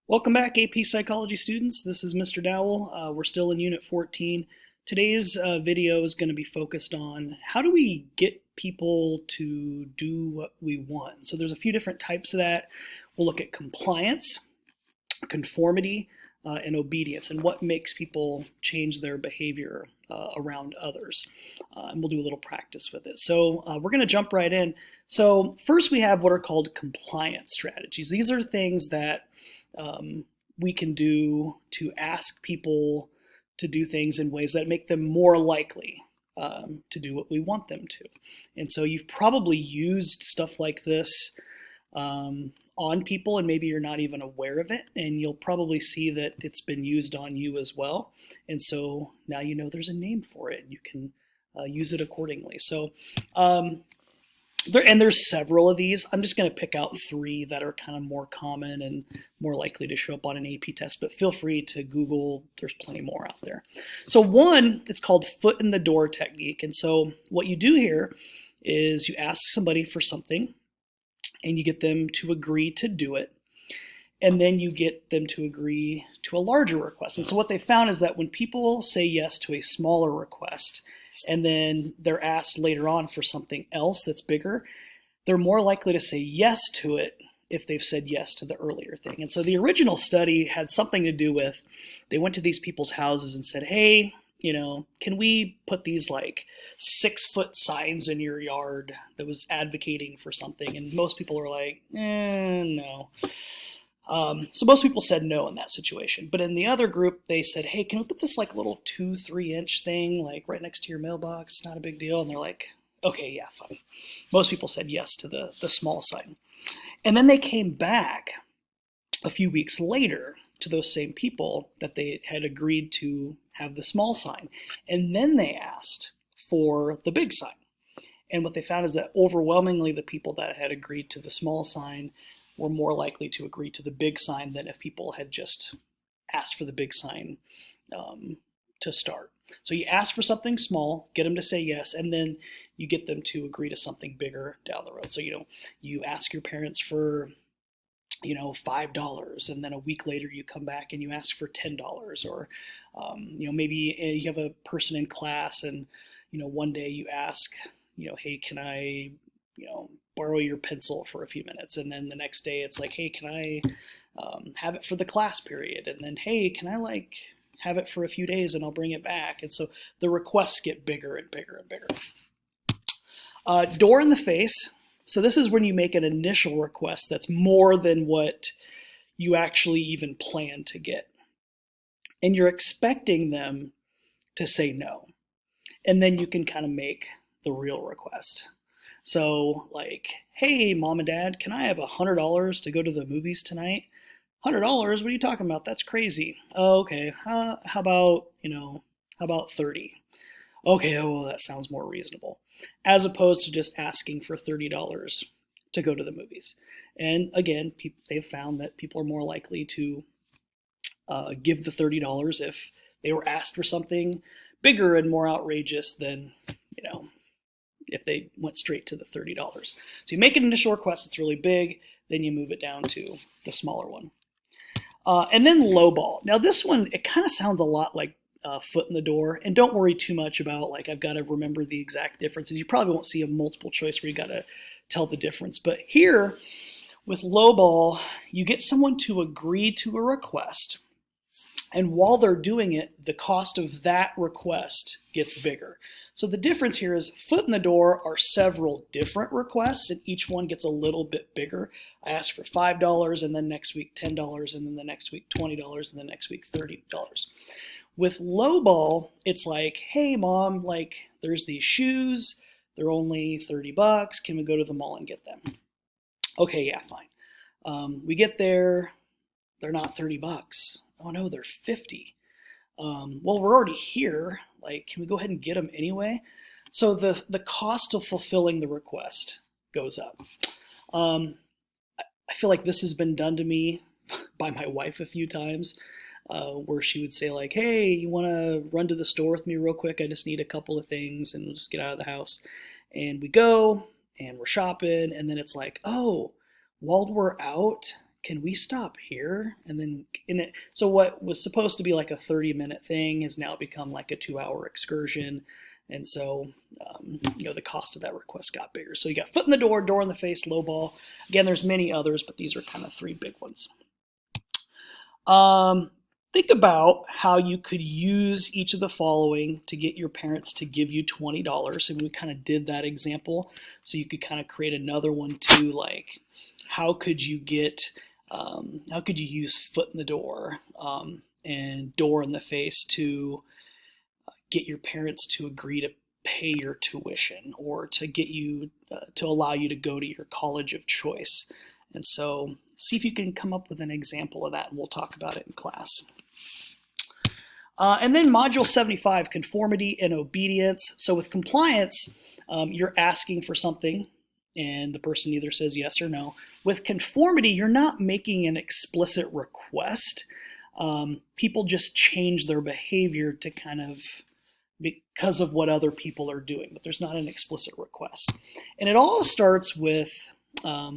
Welcome back, AP Psychology students. This is Mr. Dowell. We're still in Unit 14. Today's video is going to be focused on how do we get people to do what we want. So there's a few different types of that. We'll look at compliance, conformity, and obedience, and what makes people change their behavior around others. And we'll do a little practice with it. So we're going to jump right in. So first we have what are called compliance strategies. These are things that we can do to ask people to do things in ways that make them more likely to do what we want them to. And so you've probably used stuff like this on people, and maybe you're not even aware of it, and you'll probably see that it's been used on you as well. And so now you know there's a name for it, and you can use it accordingly. So there's several of these. I'm just going to pick out three that are kind of more common and more likely to show up on an AP test, but feel free to Google. There's plenty more out there. So one, it's called foot in the door technique. And so what you do here is you ask somebody for something and you get them to agree to do it. And then you get them to agree to a larger request. And so what they found is that when people say yes to a smaller request, and then they're asked later on for something else that's bigger, they're more likely to say yes to it if they've said yes to the earlier thing. And so the original study had something to do with, they went to these people's houses and said, hey, can we put these like 6-foot signs in your yard that was advocating for something? And most people were like, no. So most people said no in that situation. But in the other group, they said, hey, can we put this like little 2-3 inch thing like right next to your mailbox? Not a big deal. And they're like, okay, yeah, fine. Most people said yes to the small sign. And then they came back a few weeks later to those same people that they had agreed to have the small sign. And then they asked for the big sign. And what they found is that overwhelmingly the people that had agreed to the small sign were more likely to agree to the big sign than if people had just asked for the big sign to start. So you ask for something small, get them to say yes, and then you get them to agree to something bigger down the road. So, you ask your parents for, $5, and then a week later you come back and you ask for $10, or, maybe you have a person in class and, one day you ask, hey, can I, borrow your pencil for a few minutes, and then the next day it's like, hey, can I have it for the class period? And then, hey, can I have it for a few days and I'll bring it back? And so the requests get bigger and bigger and bigger. Door in the face. So this is when you make an initial request that's more than what you actually even plan to get, and you're expecting them to say no, and then you can kind of make the real request. So like, hey, mom and dad, can I have $100 to go to the movies tonight? $100? What are you talking about? That's crazy. Oh, okay. How about 30? Okay, well, that sounds more reasonable. As opposed to just asking for $30 to go to the movies. And again, they've found that people are more likely to give the $30 if they were asked for something bigger and more outrageous than, if they went straight to the $30. So you make an initial request that's really big, then you move it down to the smaller one. And then lowball. Now this one, it kind of sounds a lot like foot in the door, and don't worry too much about I've got to remember the exact differences. You probably won't see a multiple choice where you got to tell the difference. But here with lowball, you get someone to agree to a request, and while they're doing it, the cost of that request gets bigger. So the difference here is foot in the door are several different requests, and each one gets a little bit bigger. I ask for $5, and then next week $10, and then the next week $20, and the next week $30. With lowball, it's like, hey mom, there's these shoes, they're only $30. Can we go to the mall and get them? Okay, yeah, fine. We get there, they're not $30. Oh no, they're 50. Well, we're already here. Can we go ahead and get them anyway? So the cost of fulfilling the request goes up. I feel like this has been done to me by my wife a few times, where she would say hey, you want to run to the store with me real quick? I just need a couple of things and we'll just get out of the house. And we go and we're shopping, and then it's like, oh, while we're out, can we stop here? And then so what was supposed to be like a 30-minute thing has now become like a 2-hour excursion. And so, the cost of that request got bigger. So you got foot in the door, door in the face, low ball. Again, there's many others, but these are kind of 3 big ones. Think about how you could use each of the following to get your parents to give you $20. And we kind of did that example. So you could kind of create another one too, like how could you use foot in the door and door in the face to get your parents to agree to pay your tuition or to get you to allow you to go to your college of choice. And so see if you can come up with an example of that, and we'll talk about it in class. And then module 75, conformity and obedience. So with compliance, you're asking for something and the person either says yes or no. With conformity, you're not making an explicit request. People just change their behavior to kind of because of what other people are doing, but there's not an explicit request. And it all starts with, at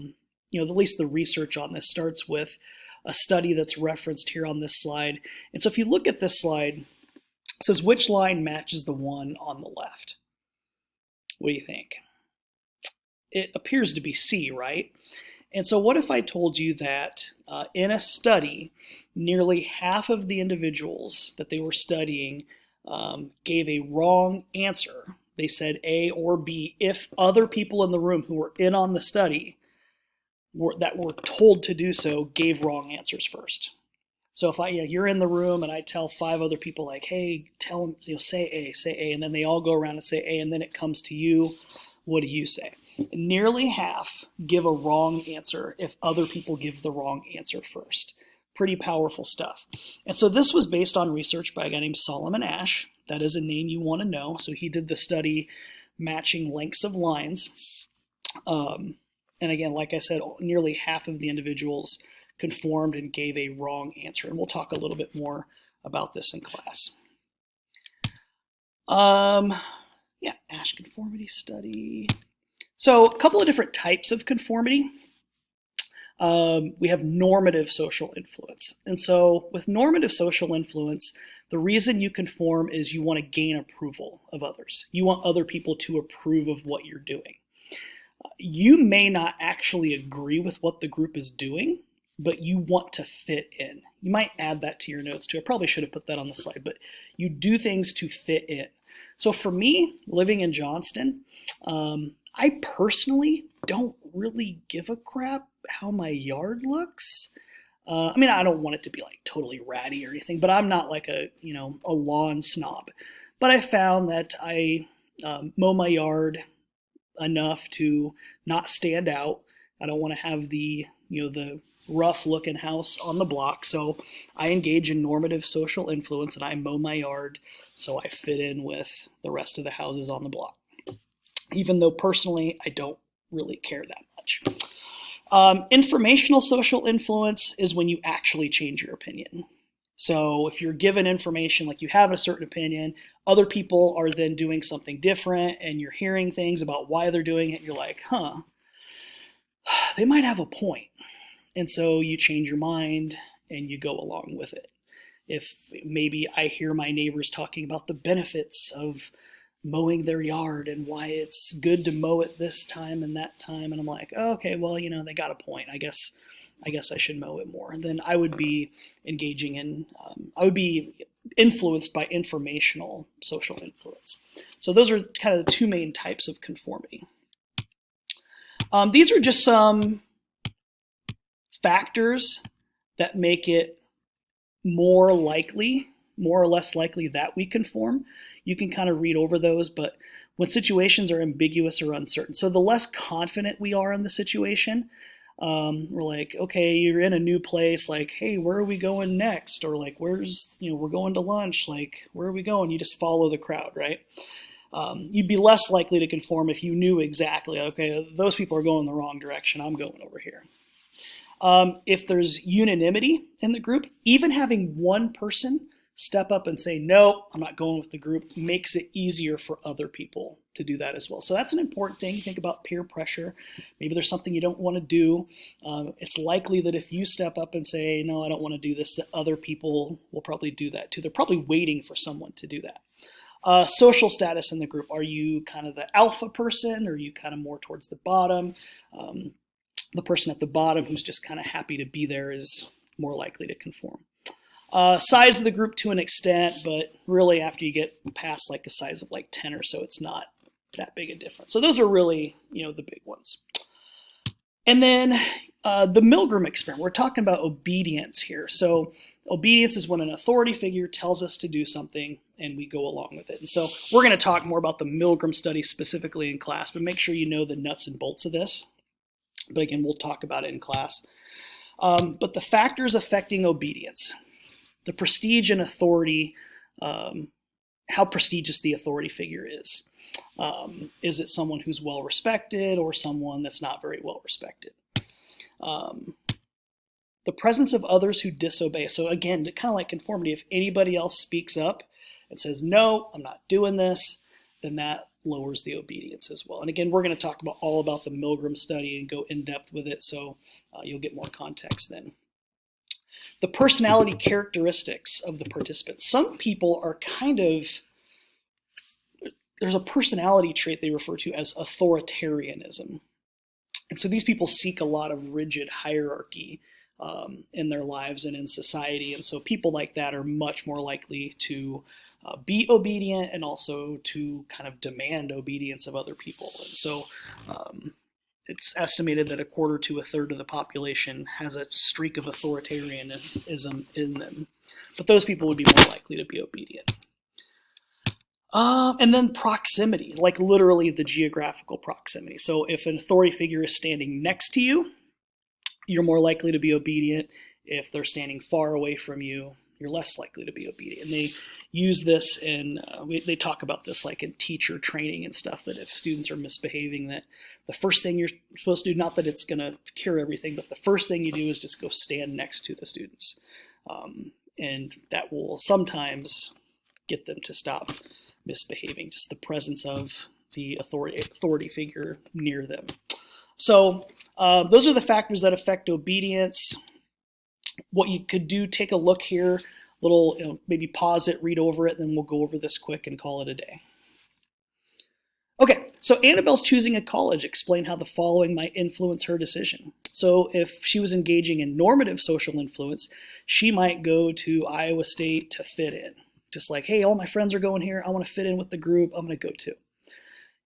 least the research on this starts with a study that's referenced here on this slide. And so if you look at this slide, it says which line matches the one on the left? What do you think? It appears to be C, right? And so what if I told you that in a study, nearly half of the individuals that they were studying gave a wrong answer. They said A or B if other people in the room who were in on the study that were told to do so gave wrong answers first. So if you're in the room and I tell 5 other people like, hey, tell them, say A, and then they all go around and say A, and then it comes to you, what do you say? Nearly half give a wrong answer if other people give the wrong answer first. Pretty powerful stuff. And so this was based on research by a guy named Solomon Asch. That is a name you want to know. So he did the study matching lengths of lines. And again, like I said, nearly half of the individuals conformed and gave a wrong answer. And we'll talk a little bit more about this in class. Asch conformity study. So a couple of different types of conformity. We have normative social influence. And so with normative social influence, the reason you conform is you want to gain approval of others. You want other people to approve of what you're doing. You may not actually agree with what the group is doing, but you want to fit in. You might add that to your notes too. I probably should have put that on the slide, but you do things to fit in. So for me, living in Johnston, I personally don't really give a crap how my yard looks. I don't want it to be like totally ratty or anything, but I'm not like a lawn snob. But I found that I mow my yard enough to not stand out. I don't want to have the rough looking house on the block. So I engage in normative social influence and I mow my yard so I fit in with the rest of the houses on the block. Even though personally I don't really care that much. Informational social influence is when you actually change your opinion. So if you're given information, like you have a certain opinion, other people are then doing something different and you're hearing things about why they're doing it, you're like, they might have a point. And so you change your mind and you go along with it. If maybe I hear my neighbors talking about the benefits of mowing their yard and why it's good to mow it this time and that time, and I'm like, oh, okay, well, they got a point. I guess I should mow it more. And then I would be engaging in, I would be influenced by informational social influence. So those are kind of the 2 main types of conformity. These are just some factors that make it more or less likely that we conform. You can kind of read over those, but when situations are ambiguous or uncertain, so the less confident we are in the situation, we're like, okay, you're in a new place, like, hey, where are we going next? Or like, we're going to lunch, like, where are we going? You just follow the crowd, right? You'd be less likely to conform if you knew exactly, okay, those people are going the wrong direction, I'm going over here. If there's unanimity in the group, even having one person step up and say, no, I'm not going with the group, makes it easier for other people to do that as well. So that's an important thing. Think about peer pressure. Maybe there's something you don't want to do. It's likely that if you step up and say, no, I don't want to do this, that other people will probably do that too. They're probably waiting for someone to do that. Social status in the group. Are you kind of the alpha person, or are you kind of more towards the bottom? The person at the bottom who's just kind of happy to be there is more likely to conform. Size of the group to an extent, but really after you get past like a size of like 10 or so, it's not that big a difference. So those are really, the big ones. And then the Milgram experiment, we're talking about obedience here. So obedience is when an authority figure tells us to do something and we go along with it. And so we're going to talk more about the Milgram study specifically in class, but make sure you know the nuts and bolts of this. But again, we'll talk about it in class. But the factors affecting obedience, the prestige and authority, how prestigious the authority figure is. Is it someone who's well respected or someone that's not very well respected? The presence of others who disobey. So again, kind of like conformity, if anybody else speaks up and says, no, I'm not doing this, then that lowers the obedience as well. And again, we're going to talk about all about the Milgram study and go in depth with it, so you'll get more context then. The personality characteristics of the participants. Some people are there's a personality trait they refer to as authoritarianism. And so these people seek a lot of rigid hierarchy in their lives and in society. And so people like that are much more likely to be obedient and also to kind of demand obedience of other people. And so it's estimated that a quarter to a third of the population has a streak of authoritarianism in them. But those people would be more likely to be obedient. And then proximity, like literally the geographical proximity. So if an authority figure is standing next to you, you're more likely to be obedient. If they're standing far away from you, you're less likely to be obedient. And they use this in, they talk about this like in teacher training and stuff, that if students are misbehaving, that the first thing you're supposed to do, not that it's going to cure everything, but the first thing you do is just go stand next to the students. And that will sometimes get them to stop misbehaving, just the presence of the authority figure near them. So those are the factors that affect obedience. What you could do, take a look here, maybe pause it, read over it, then we'll go over this quick and call it a day. Okay, so Annabelle's choosing a college. Explain how the following might influence her decision. So if she was engaging in normative social influence, she might go to Iowa State to fit in. Just like, hey, all my friends are going here, I want to fit in with the group, I'm going to go too.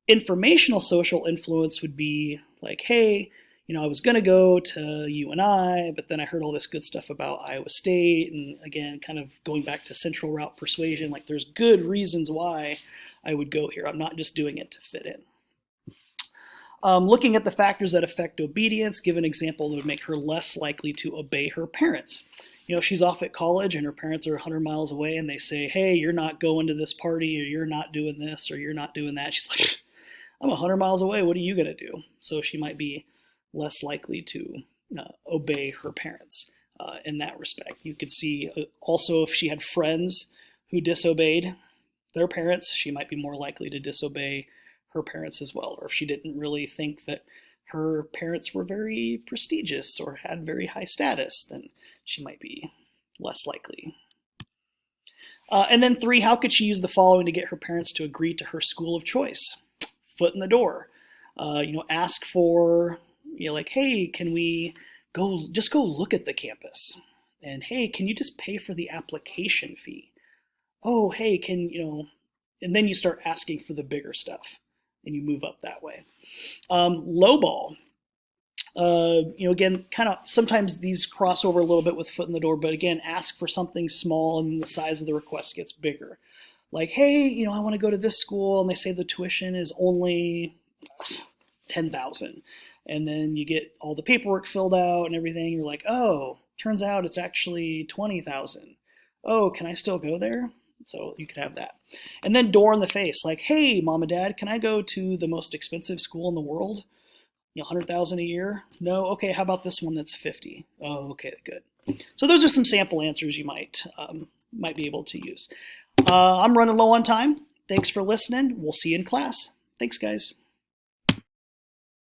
Informational social influence would be like, hey, I was going to go to UNI, but then I heard all this good stuff about Iowa State. And again, kind of going back to central route persuasion, like there's good reasons why I would go here. I'm not just doing it to fit in. Looking at the factors that affect obedience, give an example that would make her less likely to obey her parents. She's off at college and her parents are 100 miles away and they say, hey, you're not going to this party, or you're not doing this, or you're not doing that. She's like, I'm 100 miles away. What are you going to do? So she might be less likely to obey her parents in that respect. You could see also if she had friends who disobeyed their parents, she might be more likely to disobey her parents as well. Or if she didn't really think that her parents were very prestigious or had very high status, then she might be less likely. And then 3, how could she use the following to get her parents to agree to her school of choice? Foot in the door. Ask for, like, hey, can we go look at the campus? And hey, can you just pay for the application fee? Oh, hey, and then you start asking for the bigger stuff and you move up that way. Lowball. Again, kind of sometimes these cross over a little bit with foot in the door, but again, ask for something small and the size of the request gets bigger. Like, hey, I want to go to this school, and they say the tuition is only $10,000. And then you get all the paperwork filled out and everything. You're like, oh, turns out it's actually $20,000. Oh, can I still go there? So you could have that. And then door in the face, like, hey, mom and dad, can I go to the most expensive school in the world? $100,000 a year? No? Okay, how about this one that's $50? Oh, okay, good. So those are some sample answers you might might be able to use. I'm running low on time. Thanks for listening. We'll see you in class. Thanks, guys.